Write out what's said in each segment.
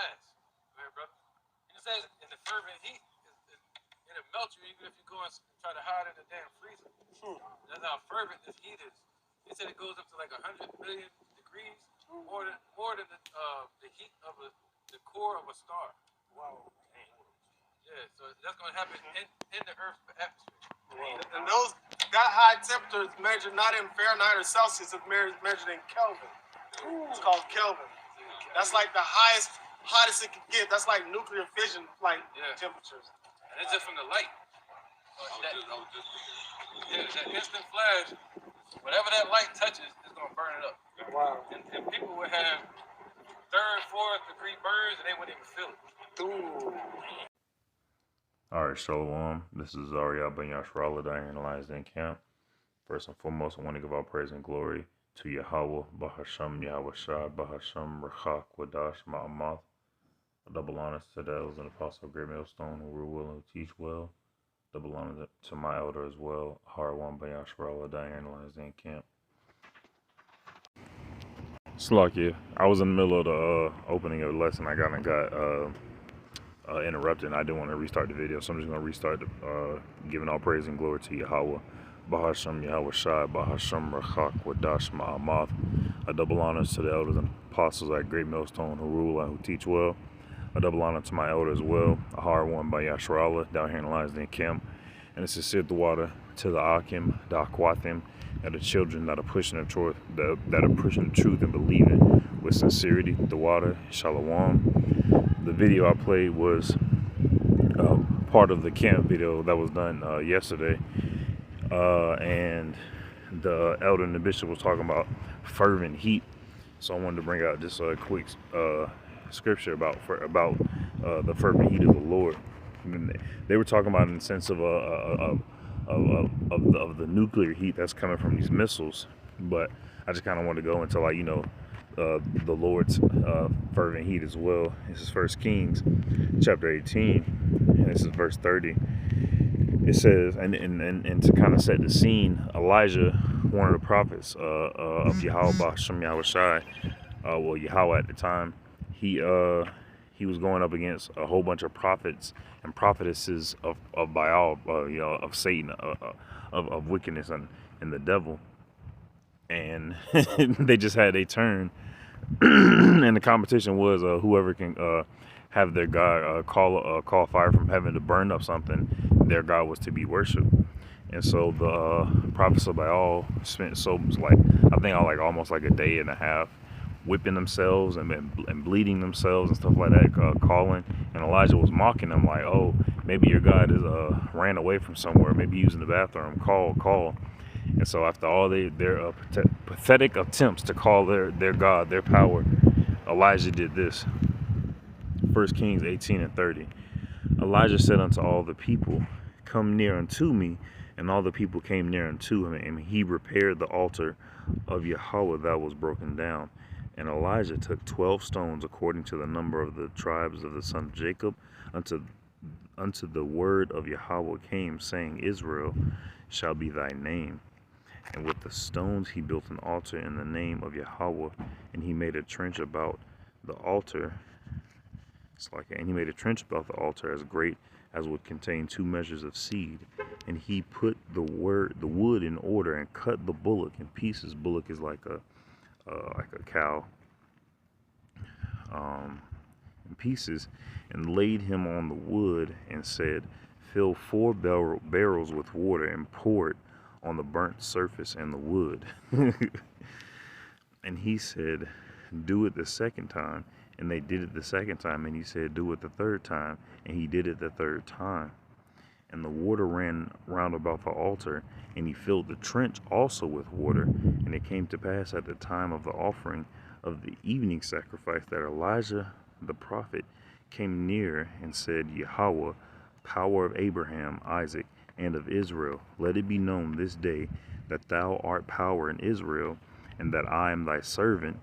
science. Go ahead, brother. It says in the fervent heat, it'll melt you even if you go and try to hide in the damn freezer. That's how fervent this heat is. It said it goes up to like 100 million degrees, more than the heat of the core of a star. Wow. Yeah, so that's gonna happen in the Earth's atmosphere. Wow. And those that high temperature is measured not in Fahrenheit or Celsius, it's measured in Kelvin. It's called Kelvin. That's like the hottest it can get. That's like nuclear fission temperatures. And it's just from the light. That instant flash, whatever that light touches, it's gonna burn it up. Wow. And people would have 3rd, 4th degree burns and they wouldn't even feel it. Ooh. Alright, Shalom. This is Yahawah down here in the Lions Den camp. First and foremost, I want to give all praise and glory to Yahawah, Bahasham, Yahweh Shah, Bahasham, Rachak, Wadash, Ma'amath. A double honor to the elders and apostle of Great Millstone who rule well and teach well. Double honor to my elder as well, Harwan Bayashrallah down here in the Lions Den camp. Slakia, I was in the middle of the opening of the lesson. I got interrupted and I didn't want to restart the video, so I'm just going to restart giving all praise and glory to Yahawah, Bahasham, Yahweh Shai, Bahasham, Rachak, Wadash, Ma'amath. A double honor to the elders and apostles at Great Millstone who rule and who teach well. A double honor to my elder as well, a hard one by Yashrallah down here in the Lions Den camp. And it's a sincere water to the Akim, the Akwathim, and the children that are pushing the truth, that are pushing the truth and believing with sincerity. The water, Shalom. The video I played was part of the camp video that was done yesterday, and the elder and the bishop was talking about fervent heat. So I wanted to bring out just a quick scripture about the fervent heat of the Lord. They were talking about in the sense of the nuclear heat that's coming from these missiles, but I just kind of want to go into the Lord's fervent heat as well. This is 1 Kings chapter 18, and this is verse 30. It says, and to kind of set the scene, Elijah, one of the prophets of Yahawah, Shem Yahweh Shai, Yahawah at the time, he was going up against a whole bunch of prophets and prophetesses of Baal, of Satan, of wickedness and the devil, and they just had a turn, and the competition was whoever can have their god call fire from heaven to burn up something, their god was to be worshipped. And so the prophets of Baal spent almost like a day and a half whipping themselves and bleeding themselves and stuff like that, calling. And Elijah was mocking them like, oh, maybe your God is ran away from somewhere, maybe using the bathroom, call. And so after all their pathetic attempts to call their God, their power, Elijah did this. 1 Kings 18 and 30. Elijah said unto all the people, come near unto me. And all the people came near unto him, and he repaired the altar of Yahawah that was broken down. And Elijah took 12 stones according to the number of the tribes of the son of Jacob, unto the word of Yahawah came, saying, Israel shall be thy name. And with the stones he built an altar in the name of Yahawah, and he made a trench about the altar. And he made a trench about the altar as great as would contain 2 measures of seed. And he put the wood in order and cut the bullock in pieces. Bullock is like a cow, in pieces, and laid him on the wood and said, fill 4 barrels with water and pour it on the burnt surface and the wood. And he said, do it the second time. And they did it the second time. And he said, do it the third time. And he did it the third time. And the water ran round about the altar, and he filled the trench also with water. And it came to pass at the time of the offering of the evening sacrifice that Elijah the prophet came near and said, Yahawah, power of Abraham, Isaac, and of Israel, let it be known this day that thou art power in Israel, and that I am thy servant,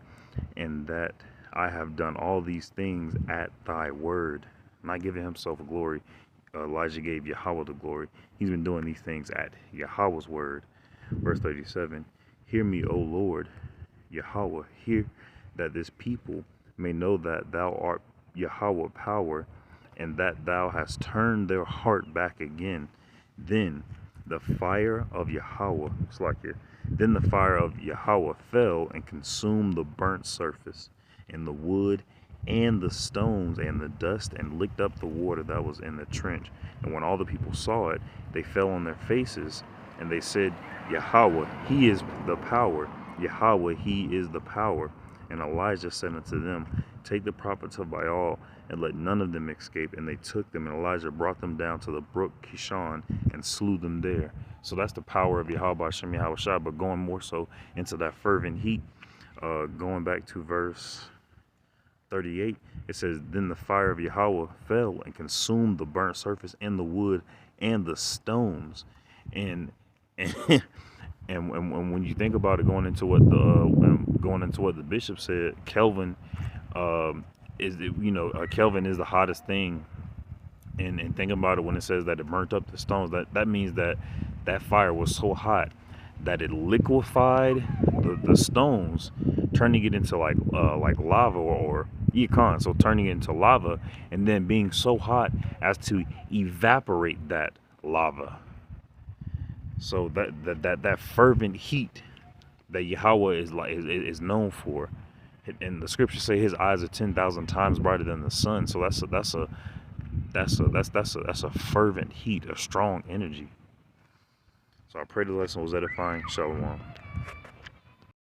and that I have done all these things at thy word. Not giving himself glory. Elijah gave Yahawah the glory. He's been doing these things at Yahawah's word. Verse 37, hear me, O Lord, Yahawah, hear that this people may know that thou art Yahawah power, and that thou hast turned their heart back again. Then the fire of Yahawah, it's like it. Then the fire of Yahawah fell and consumed the burnt surface, and the wood, and the stones, and the dust, and licked up the water that was in the trench. And when all the people saw it, they fell on their faces, and they said, Yahawah, he is the power. Yahawah, he is the power. And Elijah said unto them, take the prophets of Baal, and let none of them escape. And they took them, and Elijah brought them down to the brook Kishon, and slew them there. So that's the power of Yahawah Hashem Yahweh Shai. But going more so into that fervent heat, going back to verse 38, it says, then the fire of Yahawah fell and consumed the burnt surface and the wood and the stones. And when you think about it, going into what the bishop said, Kelvin Kelvin is the hottest thing. And think about it, when it says that it burnt up the stones, that means that fire was so hot that it liquefied the stones, turning it into like lava or yacon, so turning it into lava, and then being so hot as to evaporate that lava. So that fervent heat that Yahawah is known for, and the scriptures say his eyes are 10,000 times brighter than the sun. So that's a fervent heat, a strong energy. So I pray the lesson was edifying. Shalom.